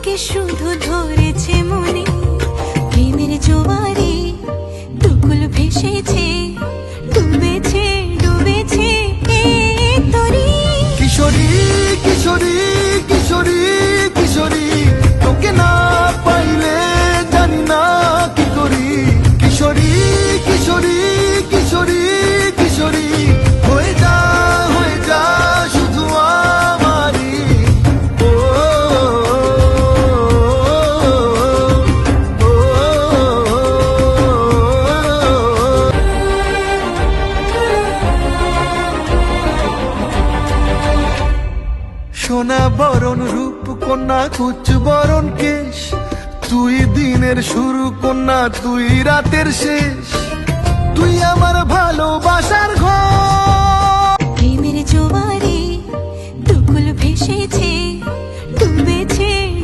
তোকে শুধু ধরেছে মনে, প্রেমের জোয়ারে দুকুল ভেসেছে, ডুবেছে ডুবেছে এই তরি। কিশোরী কিশোরী কিশোরী কিশোরী, তোকে না পাইলে জানি না কি করি। কিশোরী কিশোরী কিশোরী কিশোরী, হয়ে যা শুধু আমারই। ও, ও, ও, সোনা বরণ রূপ কন্যা কুচ বরণ কেশ, তুই দিনের শুরু কন্যা তুই রাতের শেষ, তুই আমার ভালোবাসার ঘর। প্রেমের জোয়ারে দুকুল ভেসেছে,